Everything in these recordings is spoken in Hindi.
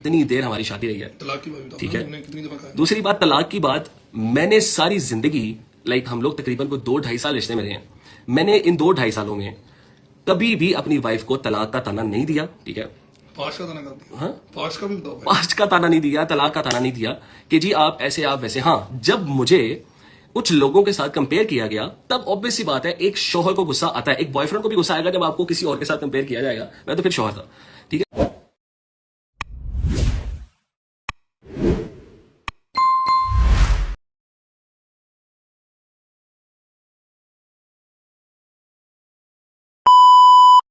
इतनी देर हमारी शादी रही है, तलाक की बात ठीक है। कितनी दफा कहा? दूसरी बात तलाक की बात, मैंने सारी जिंदगी हम लोग तकरीबन को 2-2.5 साल रिश्ते में रहे हैं। मैंने इन 2-2.5 सालों में कभी भी अपनी वाइफ को तलाक का ताना नहीं दिया, ठीक है। पांच का ताना कर दिया? हाँ, पांच का भी बताओ भाई। पांच का ताना नहीं दिया, तलाक का ताना नहीं दिया कि जी आप ऐसे आप वैसे। हाँ, जब मुझे कुछ लोगों के साथ कंपेयर किया गया तब ऑब्वियस सी बात है एक शौहर को गुस्सा आता है, एक बॉयफ्रेंड को भी गुस्सा आएगा जब आपको किसी और के साथ कंपेयर किया जाएगा। मैं तो फिर शौहर था, ठीक है।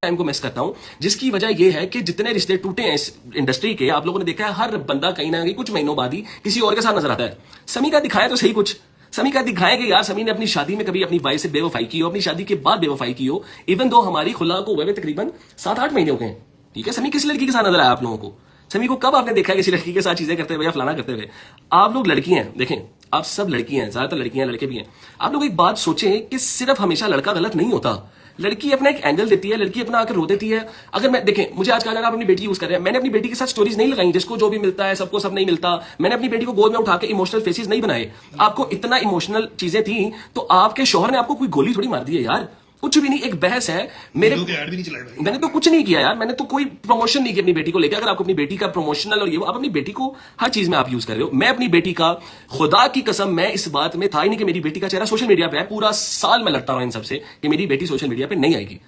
टाइम को मिस करता हूं, जिसकी वजह यह है कि जितने रिश्ते टूटे हैं इस इंडस्ट्री के, आप लोगों ने देखा है हर बंदा कहीं ना कहीं कुछ महीनों बाद ही किसी और के साथ नजर आता है। समी का दिखाया तो सही कुछ, समी का दिखाया कि यार समी ने अपनी शादी में कभी अपनी वाइफ से बेवफाई की हो, अपनी शादी के बाद बेवफाई की हो। इवन दो हमारी खुला को हुए तकरीबन 7-8 महीने हो गए, ठीक है। समी किस लड़की के साथ नजर आया आप लोगों को? समी को कब आपने देखा किसी लड़की के साथ चीजें करते हुए या फलाना करते हुए? आप लोग लड़की हैं, देखें आप सब लड़की हैं, ज्यादातर लड़कियां लड़के भी हैं। आप लोग एक बात सोचें कि सिर्फ हमेशा लड़का गलत नहीं होता, लड़की अपना एक एंगल देती है, लड़की अपना आकर रो देती है। अगर मैं देखें, मुझे आज कहा आप अपनी बेटी यूज कर रहे हैं, मैंने अपनी बेटी के साथ स्टोरीज नहीं लगाई जिसको जो भी मिलता है सबको सब नहीं मिलता। मैंने अपनी बेटी को गोद में उठा के इमोशनल फेसेस नहीं बनाए। आपको इतना इमोशनल चीजें थी तो आपके शौहर ने आपको कोई गोली थोड़ी मार दी है यार, कुछ भी नहीं। एक बहस है, मेरे ऐड भी नहीं चलाए भाई। मैंने तो कुछ नहीं किया यार, मैंने तो कोई प्रमोशन नहीं की अपनी बेटी को लेकर। अगर आपको अपनी बेटी का प्रमोशनल और ये आप अपनी बेटी को हर चीज में आप यूज कर रहे हो। मैं अपनी बेटी का खुदा की कसम मैं इस बात में था ही नहीं कि मेरी बेटी का चेहरा सोशल मीडिया पे है। पूरा साल मैं लड़ता रहा इन सबसे कि मेरी बेटी सोशल मीडिया पे नहीं आएगी।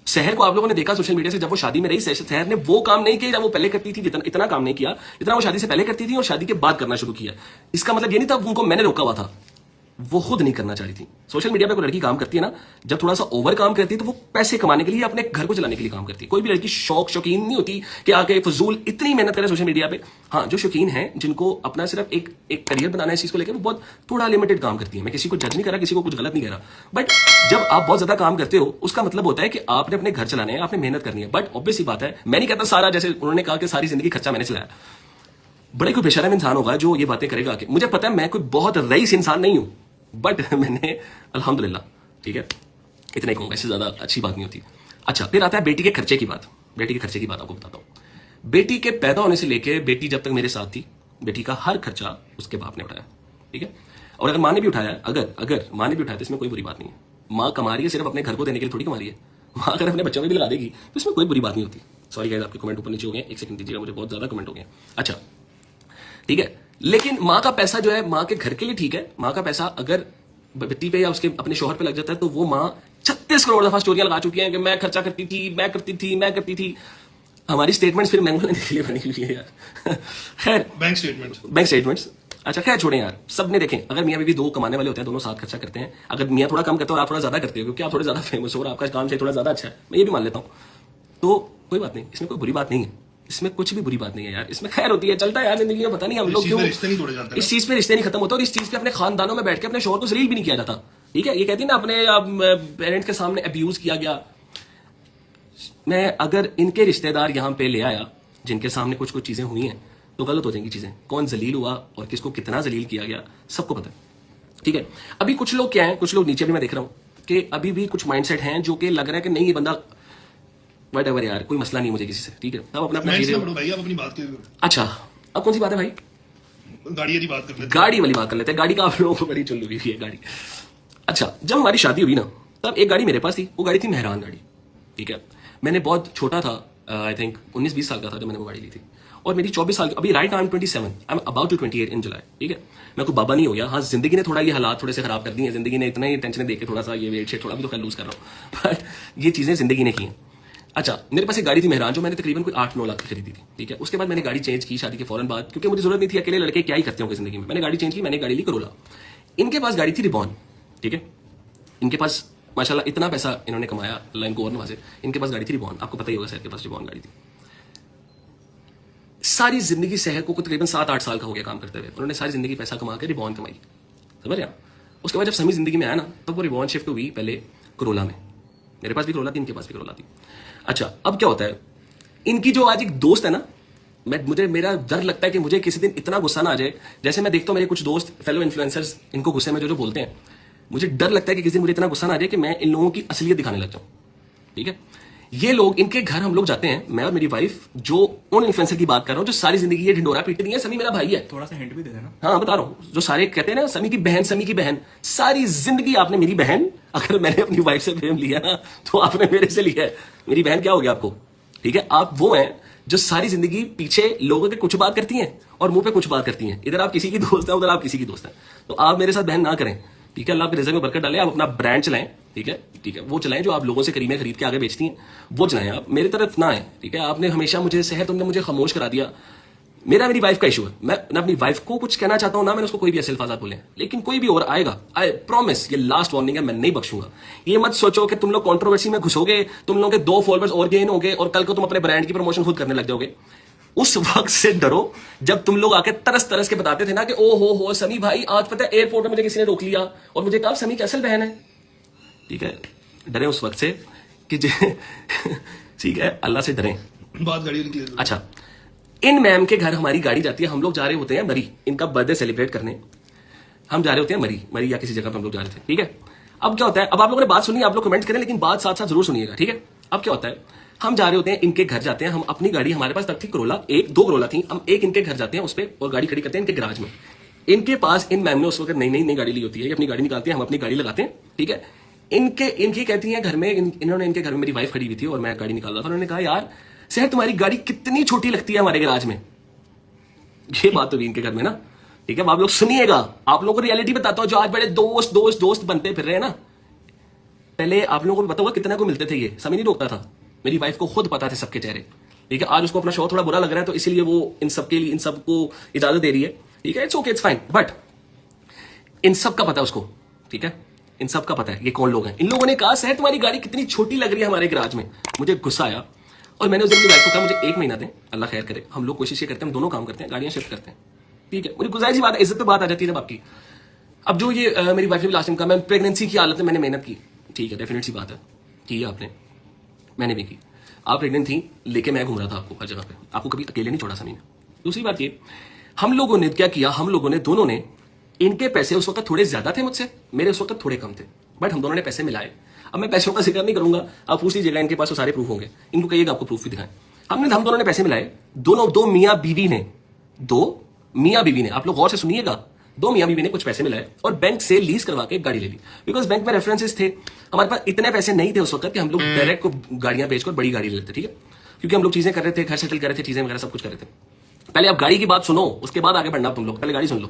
शहर को आप लोगों ने देखा सोशल मीडिया से, जब वो शादी में रही शहर ने वो काम नहीं किया जब वो पहले करती थी, इतना काम नहीं किया जितना वो शादी से पहले करती थी और शादी के बाद करना शुरू किया। इसका मतलब ये नहीं था उनको मैंने रोका हुआ था, वो खुद नहीं करना चाह रही थी। सोशल मीडिया पे कोई लड़की काम करती है ना, जब थोड़ा सा ओवर काम करती है तो वो पैसे कमाने के लिए, अपने घर को चलाने के लिए काम करती है। कोई भी लड़की शौकीन नहीं होती कि आके फजूल इतनी मेहनत करे सोशल मीडिया पे। हाँ, जो शौकीन है जिनको अपना सिर्फ एक करियर बनाना है इस चीज को लेकर, वो बहुत थोड़ा लिमिटेड काम करती है। मैं किसी को जज नहीं कर रहा, किसी को कुछ गलत नहीं कह रहा, बट जब आप बहुत ज्यादा काम करते हो उसका मतलब होता है कि आपने अपने घर चलाने हैं, आपने मेहनत करनी है। बट ऑब्वियस ही बात है, मैं नहीं कहता सारा, जैसे उन्होंने कहा कि सारी जिंदगी खर्चा मैंने चलाया। बड़े कोई बेशरम इंसान होगा जो ये बातें करेगा कि मुझे पता है मैं कोई बहुत रईस इंसान नहीं हूं, बट मैंने अल्हम्दुलिल्लाह, ठीक है, इतना ही कहूंगा, इससे ज्यादा अच्छी बात नहीं होती। अच्छा, फिर आता है बेटी के खर्चे की बात। बेटी के खर्चे की बात आपको बताता हूं। बेटी के पैदा होने से लेके बेटी जब तक मेरे साथ थी, बेटी का हर खर्चा उसके बाप ने उठाया, ठीक है। और अगर माँ ने भी उठाया, अगर माँ ने भी उठाया तो इसमें कोई बुरी बात नहीं है। माँ कमा रही है सिर्फ अपने घर को देने के लिए थोड़ी कमा रही है। माँ अगर अपने बच्चों में भी लगा देगी तो इसमें कोई बुरी बात नहीं होती। सॉरी गाइस, आपके कमेंट ऊपर नीचे हो गए, एक सेकंड दीजिएगा, मुझे बहुत ज्यादा कमेंट हो गए। अच्छा, ठीक है, लेकिन माँ का पैसा जो है माँ के घर के लिए ठीक है। माँ का पैसा अगर बेटी पे या उसके अपने शौहर पे लग जाता है तो वो माँ 36 करोड़ दफा स्टोरियां लगा चुकी हैं कि मैं खर्चा करती थी, मैं करती थी। हमारी स्टेटमेंट्स फिर मैंगो लेने के लिए बनी हुई है यार। खैर, बैंक स्टेटमेंट्स, अच्छा खैर छोड़ें यार, सबने देखें। अगर मियाँ बीवी दो कमाने वाले होते हैं, दोनों साथ खर्चा करते हैं। अगर मियाँ थोड़ा कम करते हो और आप थोड़ा ज्यादा करते हो क्योंकि आप थोड़े ज्यादा फेमस हो और आपका काम से थोड़ा ज्यादा अच्छा है, मैं ये भी मान लेता हूँ, तो कोई बात नहीं, इसमें कोई बुरी बात नहीं है। इसमें कुछ भी बुरी बात नहीं है यार, इसमें खैर होती है, चलता है यार जिंदगी में। पता नहीं हम लोग क्यों इस चीज पे रिश्ते नहीं खत्म होते और इस चीज पे अपने खानदानों में बैठ के अपने शौहर को जलील भी नहीं किया जाता, ठीक है। ये कहती है ना अपने पेरेंट्स के सामने अब्यूज किया गया। मैं अगर इनके रिश्तेदार यहाँ पे ले आया जिनके सामने कुछ चीजें हुई हैं तो गलत हो जाएंगी चीजें। कौन जलील हुआ और किसको कितना जलील किया गया सबको पता है, ठीक है। अभी कुछ लोग क्या है, कुछ लोग नीचे भी मैं देख रहा हूं कि अभी भी कुछ माइंडसेट हैं जो कि लग रहा है कि नहीं ये बंदा व्हाटएवर यार, कोई मसला नहीं मुझे किसी से, ठीक है। अब अपना अपनी बात। अच्छा, अब कौन सी बात है भाई? गाड़ी वाली बात कर लेते हैं। गाड़ी वाली बात कर लेते हैं। गाड़ी का आप लोगों को बड़ी चुल हुई है गाड़ी। अच्छा, जब हमारी शादी हुई ना तब एक गाड़ी मेरे पास थी, वो गाड़ी थी मेहरान गाड़ी, ठीक है। मैंने बहुत छोटा था, आई थिंक 19-20 साल का था जब मैंने वो गाड़ी ली थी। और मेरी 24 साल, अभी right now I am 27, I am about to 28 in July, ठीक है। मैं कोई बाबा नहीं हो गया। हाँ, जिंदगी ने थोड़ा ये हालात थोड़े से खराब कर दिए हैं, जिंदगी ने इतना ही टेंशन देके थोड़ा सा ये वेट शेट थोड़ा भी तो लूज कर रहा हूँ, बट ये चीजें जिंदगी ने की हैं। अच्छा, मेरे पास एक गाड़ी थी मेहरान जो मैंने तकरीबन कोई 8-9 लाख की खरीदी थी, ठीक है। उसके बाद मैंने गाड़ी चेंज की शादी के फौरन बाद, क्योंकि मुझे जरूरत नहीं थी, अकेले लड़के क्या ही करते होंगे जिंदगी में। मैंने गाड़ी चेंज की, मैंने गाड़ी ली करोला। इनके पास गाड़ी थी रिबॉन, ठीक है। इनके पास माशाल्लाह इतना पैसा इन्होंने कमाया, अल्लाह इनको और नवाजे। इनके पास गाड़ी थी रिबॉन, आपको पता ही होगा, शहर के पास रिबॉन गाड़ी थी। सारी जिंदगी शहर को तकरीबन 7-8 साल का हो गया काम करते हुए, उन्होंने सारी जिंदगी पैसा कमा के रिबॉन कमाई, समझ रहे? उसके बाद जब समी जिंदगी में आया ना तब वो रिबॉन शिफ्ट हुई पहले करोला में। मेरे पास भी करोला थी, इनके पास भी करोला थी। अच्छा, अब क्या होता है, इनकी जो आज एक दोस्त है ना, मेरा डर लगता है कि मुझे किसी दिन इतना गुस्सा ना आ जाए। जैसे मैं देखता हूँ मेरे कुछ दोस्त फेलो इन्फ्लुएंसर्स, इनको गुस्से में जो बोलते हैं, मुझे डर लगता है कि किसी दिन मुझे इतना गुस्सा ना आ जाए कि मैं इन लोगों की असलियत दिखाने लग जाऊँ, ठीक है। ये लोग, इनके घर हम लोग जाते हैं, मैं और मेरी वाइफ, जो उन इन्फ्लुएंसर की बात कर रहा हूँ जो सारी जिंदगी ये ढिंडोरा पीट रही है, समी मेरा भाई है। थोड़ा सा हिंट भी दे देना। हाँ बता रहा हूँ, जो सारे कहते हैं ना समी की बहन, समी की बहन, सारी जिंदगी आपने मेरी बहन, अगर मैंने अपनी वाइफ से प्रेम लिया ना तो आपने मेरे से लिया है। मेरी बहन क्या हो गया आपको, ठीक है? आप वो हैं जो सारी जिंदगी पीछे लोगों के कुछ बात करती हैं और मुंह पे कुछ बात करती हैं। इधर आप किसी की दोस्त है, उधर आप किसी की दोस्त है। तो आप मेरे साथ बहन ना करें, ठीक है? अल्लाह आपके रिज़्क़ में बरकत डाले। आप अपना ब्रांड चलाएं, ठीक है? ठीक है, वो चलाएं जो आप लोगों से करीमें खरीद के आगे बेचती हैं, वो चलाएं। आप मेरी तरफ ना आए, ठीक है? आपने हमेशा मुझे सहर, तुमने मुझे खामोश करा दिया। मेरी वाइफ का इशू है। मैं अपनी वाइफ को कुछ कहना चाहता हूं ना, मैंने उसको कोई भी ऐसे अल्फाज़ बोले, लेकिन कोई भी और आएगा, आई प्रॉमिस, ये लास्ट वार्निंग है, मैं नहीं बख्शूंगा। ये मत सोचो कि तुम लोग कंट्रोवर्सी में घुसोगे, तुम लोगों के 2 फॉलोअर्स और गेन होंगे और कल को तुम अपने ब्रांड की प्रमोशन खुद करने लग जाओगे। उस वक्त से डरो जब तुम लोग आके तरस तरस के बताते थे ना कि ओ हो समी भाई, आज पता है एयरपोर्ट में मुझे किसी ने रोक लिया और मुझे कहा समी की असल बहन है, ठीक है? डरे उस वक्त से कि ठीक है, अल्लाह से डरें। बात गाड़ी वाली क्लियर। अच्छा, इन मैम के घर हमारी गाड़ी जाती है, हम लोग जा रहे होते हैं मरी, इनका बर्थडे सेलिब्रेट करने हम जा रहे होते हैं मरी या किसी जगह पर हम लोग जा रहे थे, ठीक है? अब क्या होता है, अब आप लोगों ने बात सुनी, आप लोग कमेंट करें, लेकिन बात साथ साथ जरूर सुनिएगा, ठीक है? अब क्या होता है, हम जा रहे होते हैं, इनके घर जाते हैं, हम अपनी गाड़ी, हमारे पास तब थी करोला, 2 करोला थी, हम एक इनके घर जाते हैं उस पर और गाड़ी खड़ी करते हैं इनके गराज में। इनके पास इन मैम ने उस वक्त नई गाड़ी ली होती है, अपनी गाड़ी निकालती है, हम अपनी गाड़ी लगाते हैं, ठीक है? इनकी कहती है घर में, इन्होंने इनके घर में, मेरी वाइफ खड़ी हुई थी और मैं गाड़ी निकाल रहा था, उन्होंने कहा यार सहर तुम्हारी गाड़ी कितनी छोटी लगती है हमारे गराज में। ये बात तो भी इनके घर में ना, ठीक है? आप लोग सुनिएगा, आप लोगों को रियलिटी बताता हूं, जो आज बड़े दोस्त बनते फिर रहे हैं ना, पहले आप लोगों को पता होगा कितना को मिलते थे, ये समय नहीं रोकता था। मेरी वाइफ को खुद पता थे सबके चेहरे, ठीक है? आज उसको अपना शो थोड़ा बुरा लग रहा है तो इसीलिए वो इन सबके लिए, इन सबको इजाजत दे रही है, ठीक है? It's okay, it's fine, but in सब का पता है उसको, ठीक है? इन सब का पता है ये कौन लोग हैं। इन लोगों ने कहा सहर तुम्हारी गाड़ी कितनी छोटी लग रही है हमारे गराज में। मुझे गुस्सा आया और मैंने उस दिन अपनी वाइफ को कहा मुझे 1 महीना दें, अल्लाह खैर करे, हम लोग कोशिश ये करते हैं, हम दोनों काम करते हैं, गाड़ियां शिफ्ट करते हैं, ठीक है? मुझे गुजारिश बात है, इज्जत पे बात आ जाती है जब आपकी। अब जो ये मेरी वाइफ ने लास्ट टाइम कहा मैं प्रेगनेंसी की हालत में मैंने मेहनत की, ठीक है, डेफिनेट सी बात है, की है आपने, मैंने भी की। आप प्रेग्नेंट थी, लेके मैं घूम रहा था आपको हर जगह पे, आपको कभी अकेले नहीं छोड़ा समी ने। दूसरी बात ये, हम लोगों ने क्या किया, हम लोगों ने दोनों ने, इनके पैसे उस वक्त थोड़े ज्यादा थे मुझसे, मेरे उस वक्त थोड़े कम थे, बट हम दोनों ने पैसे मिलाए। अब मैं पैसों का जिक्र नहीं करूंगा, आप पूछ लीजिएगा, इनके पास वो सारे प्रूफ होंगे, इनको कहिएगा आपको प्रूफ भी दिखाएं। हम दोनों ने पैसे मिलाए, दो मियाँ बीवी ने, आप लोग गौर से सुनिएगा, 2 मियाँ बीवी ने कुछ पैसे मिलाए और बैंक से लीज करवा के गाड़ी ले ली, बिकॉज बैंक में रेफरेंसेस थे। हमारे पास इतने पैसे नहीं थे उस वक्त कि हम लोग डायरेक्ट को गाड़ियां बेचकर बड़ी गाड़ी ले लेते, ठीक है? क्योंकि हम लोग चीजें कर रहे थे, घर सेटल कर रहे थे, चीजें वगैरह सब कुछ कर रहे थे। पहले आप गाड़ी की बात सुनो, उसके बाद आगे बढ़ना तुम लोग, पहले गाड़ी सुन लो।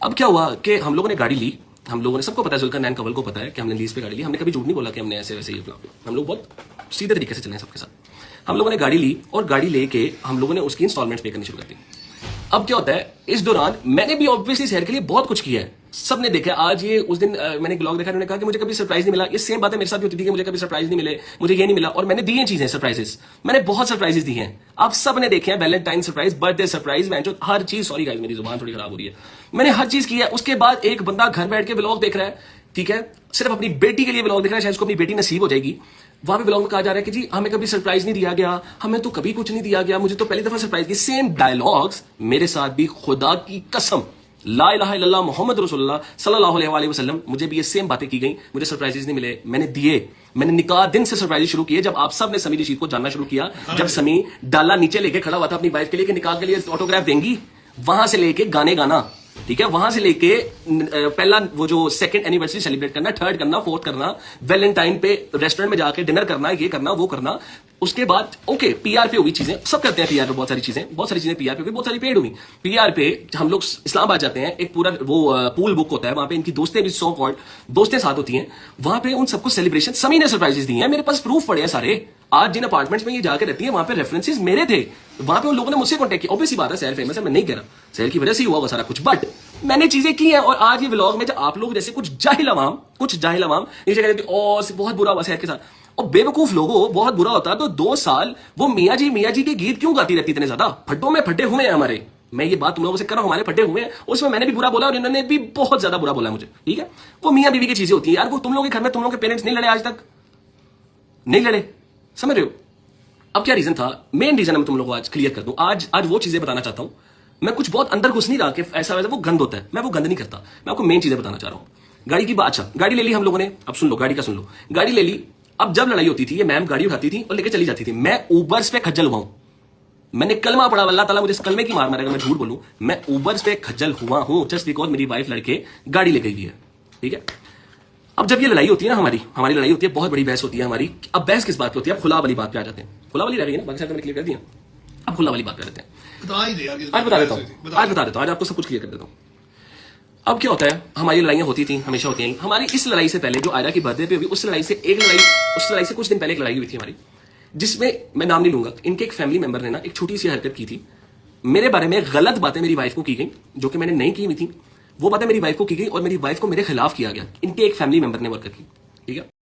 अब क्या हुआ कि हम लोगों ने गाड़ी ली, हम लोगों ने, सबको पता है, जुल्करनैन कंवल को पता है कि हमने लीज पे गाड़ी ली, हमने कभी झूठ नहीं बोला कि हमने ऐसे वैसे ये, हम लोग बहुत सीधे तरीके से चले सबके साथ। हम लोगों ने गाड़ी ली और गाड़ी लेके हम लोगों ने उसकी इंस्टॉलमेंट पे करनी शुरू कर दी। अब क्या होता है, इस दौरान मैंने भी ऑब्वियसली शहर के लिए बहुत कुछ किया है, सबने देखा। आज ये उस दिन मैंने ब्लॉग देखा, उन्होंने कहा कि मुझे कभी सरप्राइज नहीं मिला। ये सेम बातें मेरे साथ भी होती थी कि मुझे कभी सरप्राइज नहीं मिले, मुझे ये नहीं मिला, और मैंने दी हैं चीजें, सरप्राइजेस, मैंने बहुत सरप्राइजेस दी हैं, आप सब ने देखे हैं, वैलेंटाइन सरप्राइज, बर्थडे सरप्राइज, मैं जो हर चीज, सॉरी गाइस मेरी जुबान थोड़ी खराब हो रही है, मैंने हर चीज की है। उसके बाद एक बंदा घर बैठ के ब्लॉग देख रहा है, ठीक है, सिर्फ अपनी बेटी के लिए ब्लॉग देख रहा है, शायद उसको अपनी बेटी नसीब हो जाएगी। वहां पे ब्लॉग में कहा जा रहा है कि जी हमें कभी सरप्राइज नहीं दिया गया, हमें तो कभी कुछ नहीं दिया गया, मुझे तो पहली दफा सरप्राइज दी। सेम डायलॉग्स मेरे साथ भी, खुदा की कसम, ला इलाहा इल्लल्लाह मोहम्मद रसूलुल्लाह सल्लल्लाहु अलैहि वसल्लम, मुझे भी ये सेम बातें की गई, मुझे सरप्राइजेस नहीं मिले, मैंने दिए। मैंने निकाह दिन से सरप्राइज शुरू किए, जब आप सब ने समी रशीद को जानना शुरू किया, जब समी डाला नीचे लेके खड़ा हुआ था अपनी वाइफ के लिए कि निकाह के लिए ऑटोग्राफ देंगी, वहां से लेके गाने गाना, ठीक है, वहां से लेके पहला वो जो 2nd एनिवर्सरी सेलिब्रेट करना, 3rd करना, 4th करना, वैलेंटाइन पे रेस्टोरेंट में जाके डिनर करना, ये करना, वो करना। उसके बाद ओके, पीआर पे हुई चीजें, सब करते हैं पीआर पे, बहुत सारी चीजें पीआर पे हुई, बहुत सारी पेड हुई। पीआर पे हम लोग इस्लामाबाद जाते हैं, एक पूरा वो पूल बुक होता है, वहां पे इनकी दोस्तें भी, सो कॉल्ड दोस्तें साथ होती हैं, वहां पे उन सबको सेलिब्रेशन समी ने सरप्राइजेस दी हैं, मेरे पास प्रूफ पड़े हैं सारे। आज जिन अपार्टमेंट्स में ये जाकर रहती है, वहां पे रेफरेंसेस मेरे थे, वहां पे उन लोगों ने मुझसे कॉन्टेक्ट किया। ऑब्वियसली बात है, सहर फेमस है, मैं नहीं कह रहा, सहर की वजह से ही हुआ वो सारा कुछ, बट मैंने चीजें की हैं। और आज ये व्लॉग में जब आप लोग जैसे कुछ जाहिल अवाम नीचे कहते थे ओ बहुत बुरा हुआ सहर के साथ, और बेवकूफ लोगों बहुत बुरा होता है तो 2 साल वो मियाँ जी के गीत क्यों गाती रहती इतने ज्यादा? फड्डों में फड्डे हुए हैं हमारे, मैं ये बात तुम लोगों से कर रहा हूं, हमारे फड्डे हुए हैं, उसमें मैंने भी बुरा बोला और इन्होंने भी बहुत ज्यादा बुरा बोला मुझे, ठीक है? वो मियाँ बीवी की चीजें होती है यार, वो तुम लोगों के घर में तुम लोगों के पेरेंट्स नहीं लड़े आज तक, नहीं लड़े, समझ रहे हो? अब क्या रीजन था, मेन रीजन मैं तुम लोगों को आज क्लियर कर दूं। आज वो चीजें बताना चाहता हूं, मैं कुछ बहुत अंदर घुस नहीं रहा कि ऐसा वैसा वो गंद होता है, मैं वो गंद नहीं करता, मैं आपको मेन चीजें बताना चाह रहा हूं। गाड़ी की बात, अच्छा गाड़ी ले ली हम लोगों ने, अब सुन लो, गाड़ी का सुन लो, गाड़ी ले ली, अब जब लड़ाई होती थी, ये मैम गाड़ी उठाती थी और लेके चली जाती थी, मैं ऊबर्स पे खज्जल हुआ हूं। मैंने कलमा पढ़ा, अल्लाह ताला मुझे इस कलमे की मार मारेगा मैं झूठ बोलूं, मैं ऊबर्स पे खज्जल हुआ हूं जस्ट बिकॉज मेरी वाइफ लड़के गाड़ी ले गई हुई है। ठीक है, अब जब ये लड़ाई होती है ना, हमारी लड़ाई होती है, बहुत बड़ी बहस होती है हमारी। अब बहस किस बात पे होती है? अब खुला वाली बात पे आ जाते हैं। खुला वाली रह गई ना, बाकी सारे मैंने क्लियर कर दिया। अब खुला वाली बात पे आ जाते हैं। बता ही दे यार, आज बता देता हूं, आज आपको सब कुछ क्लियर कर देता हूं। अब क्या होता है, हमारी लड़ाइयां होती थी, हमेशा होती हैं। हमारी इस लड़ाई से पहले जो आयरा की बर्थडे पे हुई, उस लड़ाई से कुछ दिन पहले एक लड़ाई हुई थी हमारी, जिसमें मैं नाम नहीं लूंगा, इनके एक फैमिली मेंबर ने ना एक छोटी सी हरकत की थी। मेरे बारे में गलत बातें मेरी वाइफ को की गई, जो कि मैंने नहीं की हुई थी। वो बातें मेरी वाइफ को की गई और मेरी वाइफ को मेरे खिलाफ किया गया, इनके एक फैमिली मेंबर ने वर्कर की।